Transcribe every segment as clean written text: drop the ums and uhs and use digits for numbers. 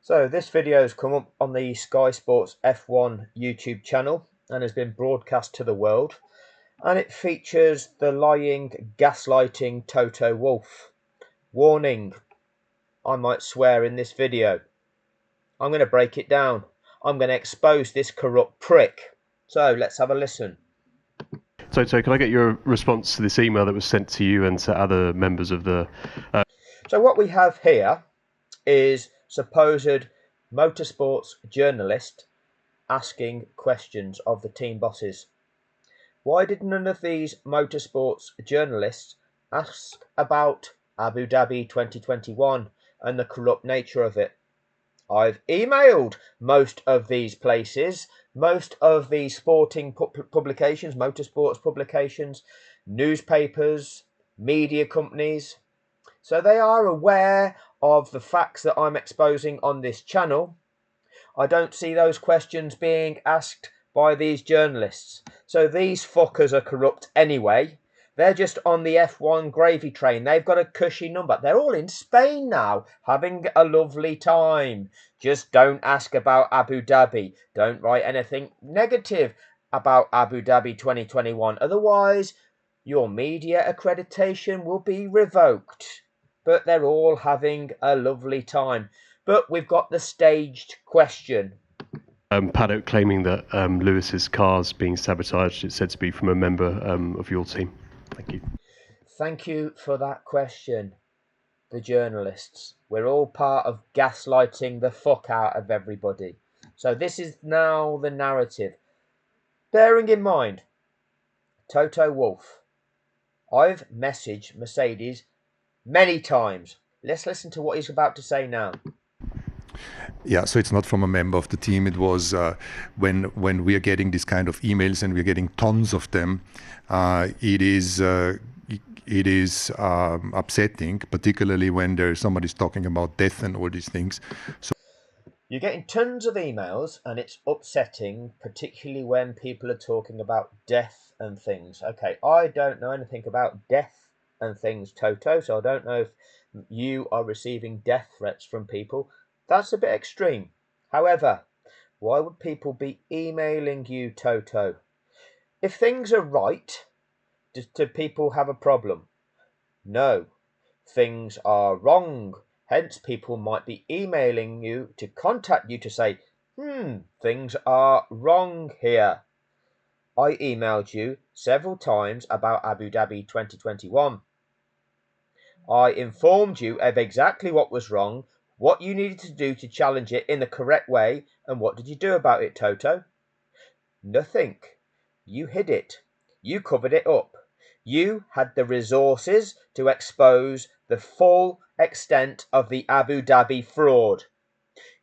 So this video has come up on the Sky Sports F1 YouTube channel and has been broadcast to the world, and it features the lying, gaslighting Toto Wolff. Warning, I might swear in this video. I'm going to break it down. I'm going to expose this corrupt prick. So let's have a listen. So can I get your response to this email that was sent to you and to other members of the... So what we have here is supposed motorsports journalist asking questions of the team bosses. Why did none of these motorsports journalists ask about Abu Dhabi 2021 and the corrupt nature of it? I've emailed most of these places, most of these sporting publications, motorsports publications, newspapers, media companies. So they are aware of the facts that I'm exposing on this channel. I don't see those questions being asked by these journalists. So these fuckers are corrupt anyway. They're just on the F1 gravy train. They've got a cushy number. They're all in Spain now, having a lovely time. Just don't ask about Abu Dhabi. Don't write anything negative about Abu Dhabi 2021. Otherwise, your media accreditation will be revoked. But they're all having a lovely time. But we've got the staged question. Paddock claiming that Lewis's car's being sabotaged. It's said to be from a member of your team. Thank you. Thank you for that question, the journalists. We're all part of gaslighting the fuck out of everybody. So this is now the narrative. Bearing in mind, Toto Wolff, I've messaged Mercedes many times. Let's listen to what he's about to say now. Yeah, so it's not from a member of the team. It was when we are getting this kind of emails, and we're getting tons of them. It is upsetting, particularly when somebody's talking about death and all these things. So you're getting tons of emails, and it's upsetting, particularly when people are talking about death and things. Okay, I don't know anything about death and things, Toto, so I don't know if you are receiving death threats from people. That's a bit extreme. However, why would people be emailing you, Toto? If things are right, do people have a problem? No. Things are wrong. Hence, people might be emailing you to contact you to say, things are wrong here. I emailed you several times about Abu Dhabi 2021. I informed you of exactly what was wrong, what you needed to do to challenge it in the correct way, and what did you do about it, Toto? Nothing. You hid it. You covered it up. You had the resources to expose the full extent of the Abu Dhabi fraud.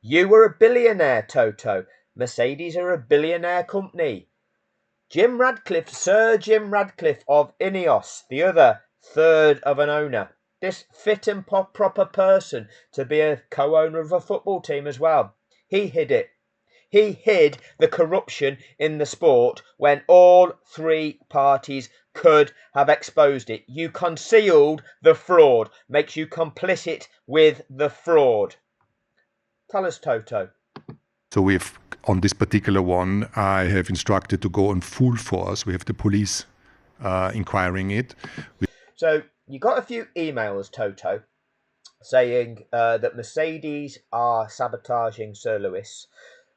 You were a billionaire, Toto. Mercedes are a billionaire company. Sir Jim Radcliffe of Ineos, the other third of an owner. This fit and proper person to be a co-owner of a football team as well. He hid it. He hid the corruption in the sport when all three parties could have exposed it. You concealed the fraud. Makes you complicit with the fraud. Tell us, Toto. So on this particular one, I have instructed to go on full force. We have the police inquiring it. So you got a few emails, Toto, saying that Mercedes are sabotaging Sir Lewis.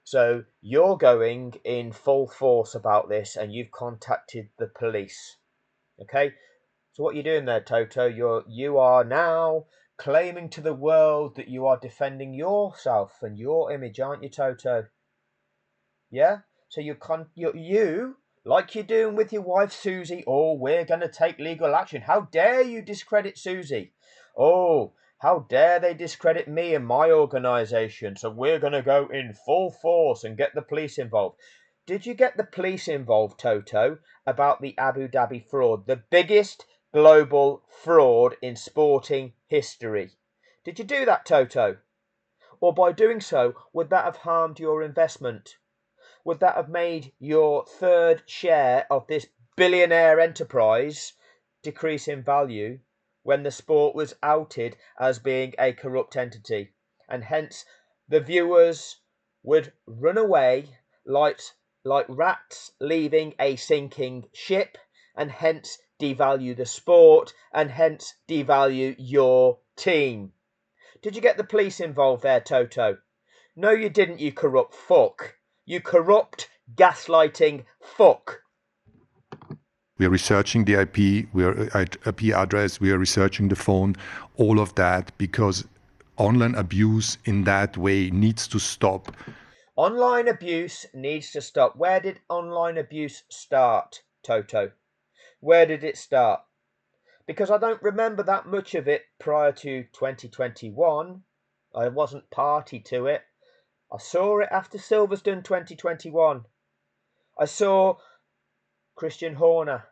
So you're going in full force about this, and you've contacted the police. Okay? So what you're doing there, Toto, you are now claiming to the world that you are defending yourself and your image, aren't you, Toto? Yeah? So you like you're doing with your wife Susie, oh, we're going to take legal action. How dare you discredit Susie? Oh, how dare they discredit me and my organisation? So we're going to go in full force and get the police involved. Did you get the police involved, Toto, about the Abu Dhabi fraud, the biggest global fraud in sporting history? Did you do that, Toto? Or by doing so, would that have harmed your investment? Would that have made your third share of this billionaire enterprise decrease in value when the sport was outed as being a corrupt entity? And hence, the viewers would run away like rats leaving a sinking ship, and hence devalue the sport, and hence devalue your team. Did you get the police involved there, Toto? No, you didn't, you corrupt fuck. You corrupt, gaslighting fuck. We are researching the IP, IP address, we are researching the phone, all of that, because online abuse in that way needs to stop. Online abuse needs to stop. Where did online abuse start, Toto? Where did it start? Because I don't remember that much of it prior to 2021. I wasn't party to it. I saw it after Silverstone 2021. I saw Christian Horner,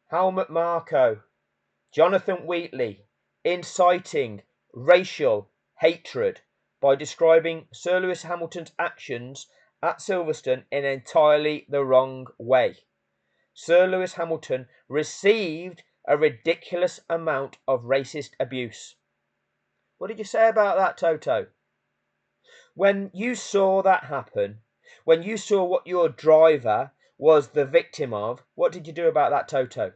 Helmut Marko, Jonathan Wheatley inciting racial hatred by describing Sir Lewis Hamilton's actions at Silverstone in entirely the wrong way. Sir Lewis Hamilton received a ridiculous amount of racist abuse. What did you say about that, Toto? When you saw that happen, when you saw what your driver was the victim of, what did you do about that, Toto?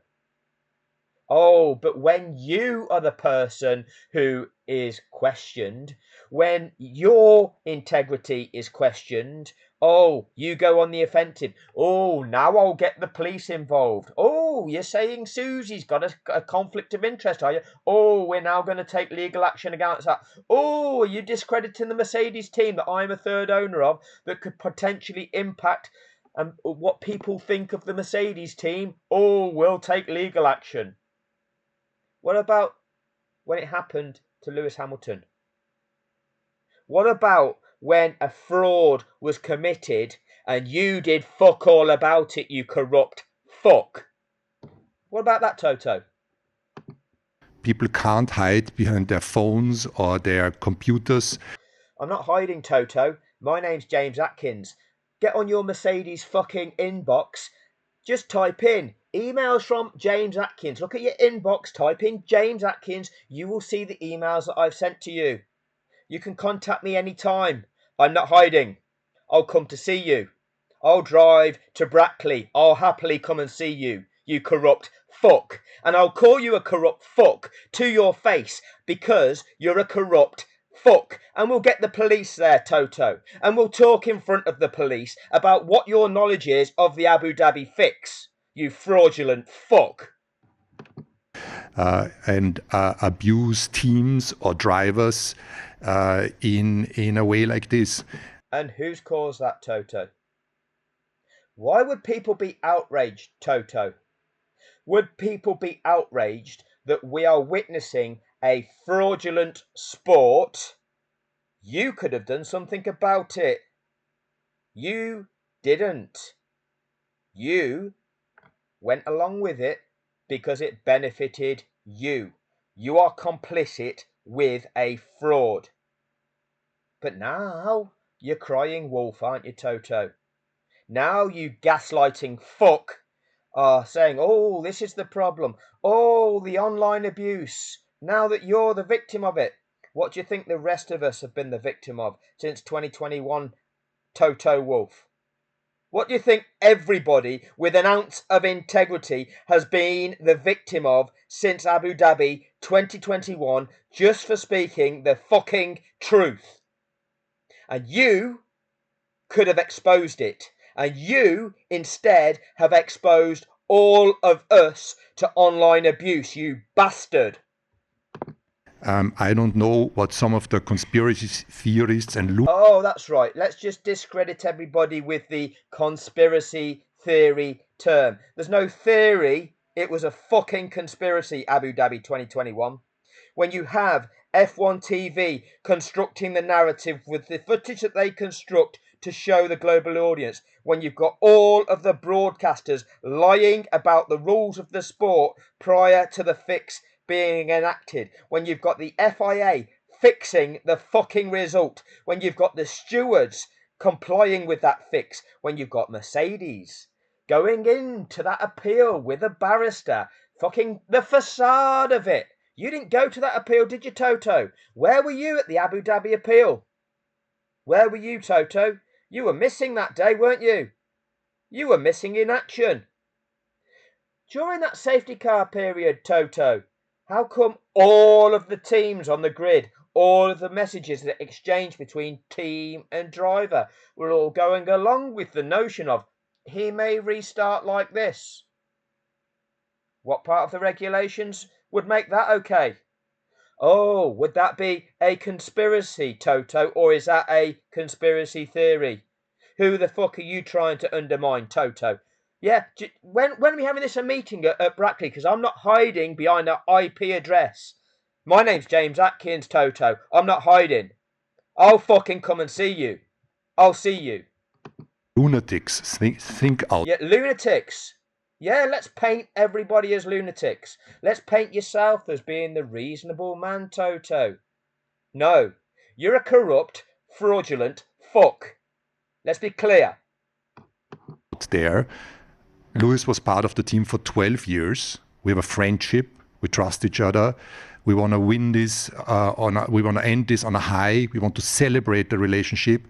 Oh, but when you are the person who is questioned, when your integrity is questioned, oh, you go on the offensive. Oh, now I'll get the police involved. Oh, you're saying Susie's got a conflict of interest, are you? Oh, we're now going to take legal action against that. Oh, are you discrediting the Mercedes team that I'm a third owner of that could potentially impact what people think of the Mercedes team? Oh, we'll take legal action. What about when it happened to Lewis Hamilton? What about when a fraud was committed and you did fuck all about it, you corrupt fuck? What about that, Toto? People can't hide behind their phones or their computers. I'm not hiding, Toto. My name's James Atkins. Get on your Mercedes fucking inbox. Just type in emails from James Atkins. Look at your inbox, type in James Atkins. You will see the emails that I've sent to you. You can contact me anytime. I'm not hiding. I'll come to see you. I'll drive to Brackley. I'll happily come and see you, you corrupt fuck. And I'll call you a corrupt fuck to your face because you're a corrupt fuck. And we'll get the police there, Toto. And we'll talk in front of the police about what your knowledge is of the Abu Dhabi fix, you fraudulent fuck. And abuse teams or drivers in a way like this. And who's caused that, Toto? Why would people be outraged, Toto? Would people be outraged that we are witnessing a fraudulent sport? You could have done something about it. You didn't. You went along with it because it benefited you. You are complicit with a fraud. But now you're crying wolf, aren't you, Toto? Now you gaslighting fuck are saying, oh, this is the problem. Oh, the online abuse. Now that you're the victim of it. What do you think the rest of us have been the victim of since 2021, Toto Wolf? What do you think everybody with an ounce of integrity has been the victim of since Abu Dhabi 2021 just for speaking the fucking truth? And you could have exposed it. And you instead have exposed all of us to online abuse, you bastard. I don't know what some of the conspiracy theorists and Oh, that's right. Let's just discredit everybody with the conspiracy theory term. There's no theory. It was a fucking conspiracy, Abu Dhabi 2021. When you have F1 TV constructing the narrative with the footage that they construct to show the global audience, when you've got all of the broadcasters lying about the rules of the sport prior to the fix being enacted, when you've got the FIA fixing the fucking result, when you've got the stewards complying with that fix, when you've got Mercedes going into that appeal with a barrister, fucking the facade of it. You didn't go to that appeal, did you, Toto? Where were you at the Abu Dhabi appeal? Where were you, Toto? You were missing that day, weren't you? You were missing in action. During that safety car period, Toto, how come all of the teams on the grid, all of the messages that exchanged between team and driver were all going along with the notion of he may restart like this? What part of the regulations would make that okay? Oh, would that be a conspiracy, Toto, or is that a conspiracy theory? Who the fuck are you trying to undermine, Toto? Yeah, when are we having this a meeting at Brackley? Because I'm not hiding behind an IP address. My name's James Atkins, Toto. I'm not hiding. I'll fucking come and see you. I'll see you. Lunatics, think out. Yeah, lunatics. Yeah, let's paint everybody as lunatics. Let's paint yourself as being the reasonable man, Toto. No, you're a corrupt, fraudulent fuck. Let's be clear. There, Lewis was part of the team for 12 years. We have a friendship. We trust each other. We want to win this. We want to end this on a high. We want to celebrate the relationship.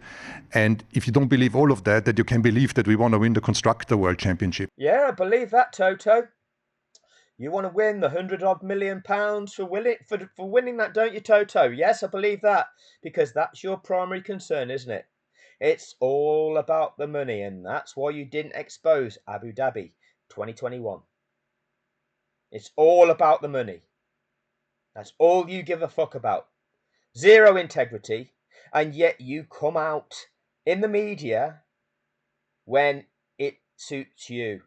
And if you don't believe all of that, that you can believe that we want to win the Constructor World Championship. Yeah, I believe that, Toto. You want to win the £100 million for winning that, don't you, Toto? Yes, I believe that, because that's your primary concern, isn't it? It's all about the money, and that's why you didn't expose Abu Dhabi 2021. It's all about the money. That's all you give a fuck about. Zero integrity, and yet you come out in the media when it suits you.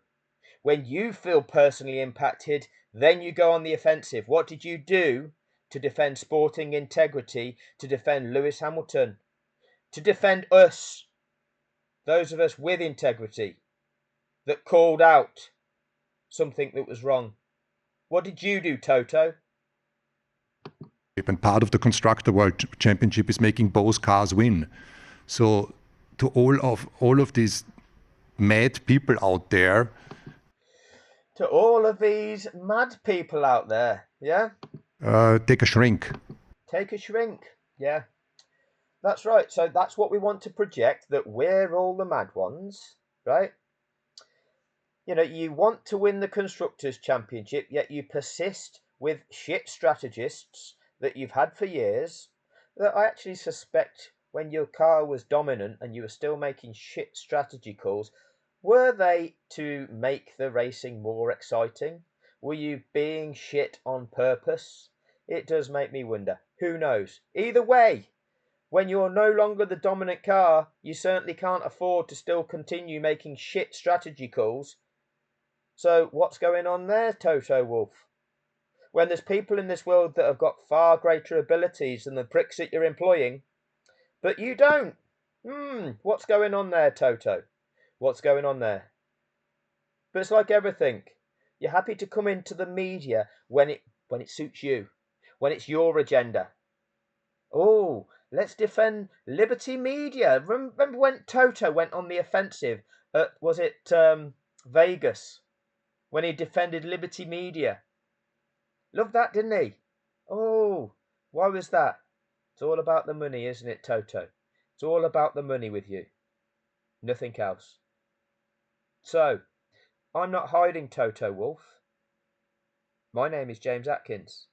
When you feel personally impacted, then you go on the offensive. What did you do to defend sporting integrity, to defend Lewis Hamilton, to defend us, those of us with integrity, that called out something that was wrong? What did you do, Toto? And part of the Constructor World Championship is making both cars win. So to all of these mad people out there, To all of these mad people out there, yeah? take a shrink. Take a shrink, yeah. That's right. So that's what we want to project, that we're all the mad ones, right? You know, you want to win the Constructors' Championship, yet you persist with shit strategists that you've had for years, that I actually suspect when your car was dominant and you were still making shit strategy calls, were they to make the racing more exciting? Were you being shit on purpose? It does make me wonder. Who knows? Either way, when you're no longer the dominant car, you certainly can't afford to still continue making shit strategy calls. So what's going on there, Toto Wolf? When there's people in this world that have got far greater abilities than the pricks that you're employing, but you don't. What's going on there, Toto? What's going on there? But it's like everything. You're happy to come into the media when it suits you, when it's your agenda. Oh, let's defend Liberty Media. Remember when Toto went on the offensive at, was it Vegas, when he defended Liberty Media? Loved that, didn't he? Oh, why was that? It's all about the money, isn't it, Toto? It's all about the money with you. Nothing else. So, I'm not hiding, Toto Wolf. My name is James Atkins.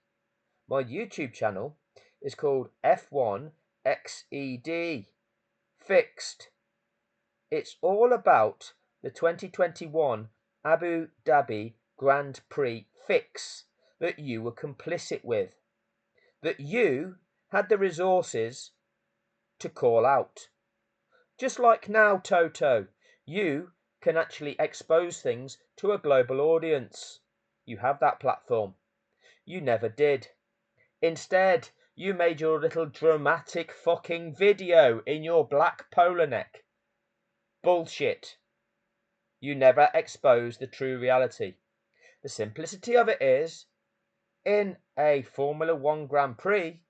My YouTube channel is called F1XED. Fixed. It's all about the 2021 Abu Dhabi Grand Prix fix that you were complicit with, that you had the resources to call out. Just like now, Toto, you can actually expose things to a global audience. You have that platform. You never did. Instead, you made your little dramatic fucking video in your black polo neck. Bullshit. You never exposed the true reality. The simplicity of it is, in a Formula One Grand Prix,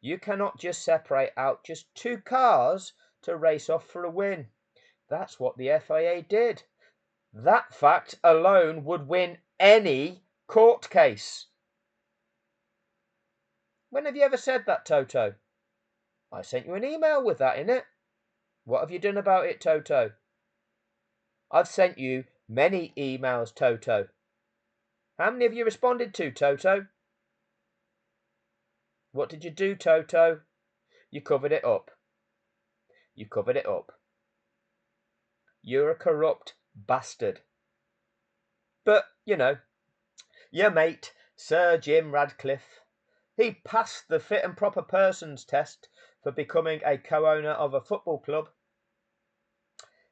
you cannot just separate out just two cars to race off for a win. That's what the FIA did. That fact alone would win any court case. When have you ever said that, Toto? I sent you an email with that in it. What have you done about it, Toto? I've sent you many emails, Toto. How many have you responded to, Toto? What did you do, Toto? You covered it up. You covered it up. You're a corrupt bastard. But, you know, your mate, Sir Jim Radcliffe, he passed the fit and proper persons test for becoming a co-owner of a football club.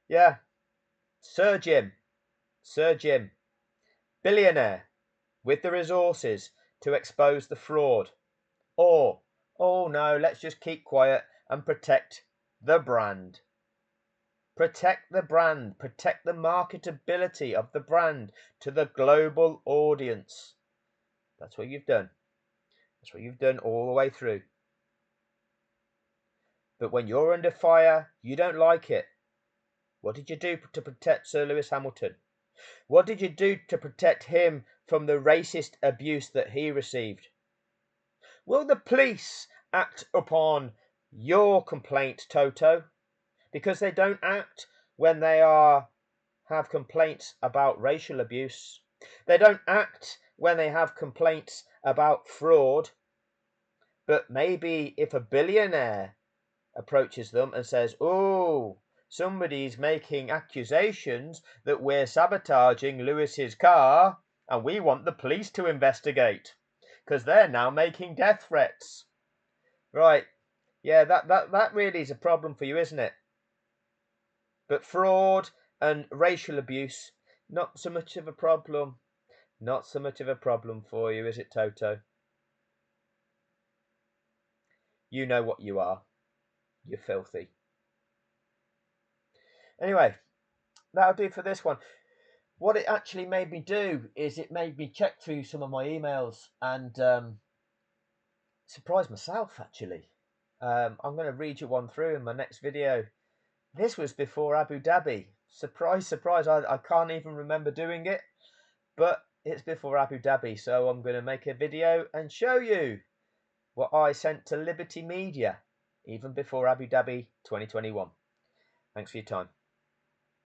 Yeah, Sir Jim, billionaire with the resources to expose the fraud. Or, oh no, let's just keep quiet and protect the brand. Protect the brand, protect the marketability of the brand to the global audience. That's what you've done. That's what you've done all the way through. But when you're under fire, you don't like it. What did you do to protect Sir Lewis Hamilton? What did you do to protect him from the racist abuse that he received? Will the police act upon your complaint, Toto? Because they don't act when they have complaints about racial abuse. They don't act when they have complaints about fraud. But maybe if a billionaire approaches them and says, oh, somebody's making accusations that we're sabotaging Lewis's car and we want the police to investigate because they're now making death threats. Right. Yeah, that really is a problem for you, isn't it? But fraud and racial abuse, not so much of a problem. Not so much of a problem for you, is it, Toto? You know what you are. You're filthy. Anyway, that'll do for this one. What it actually made me do is it made me check through some of my emails and surprise myself, actually. I'm going to read you one through in my next video. This was before Abu Dhabi. Surprise, surprise, I can't even remember doing it, but it's before Abu Dhabi, so I'm going to make a video and show you what I sent to Liberty Media, even before Abu Dhabi 2021. Thanks for your time.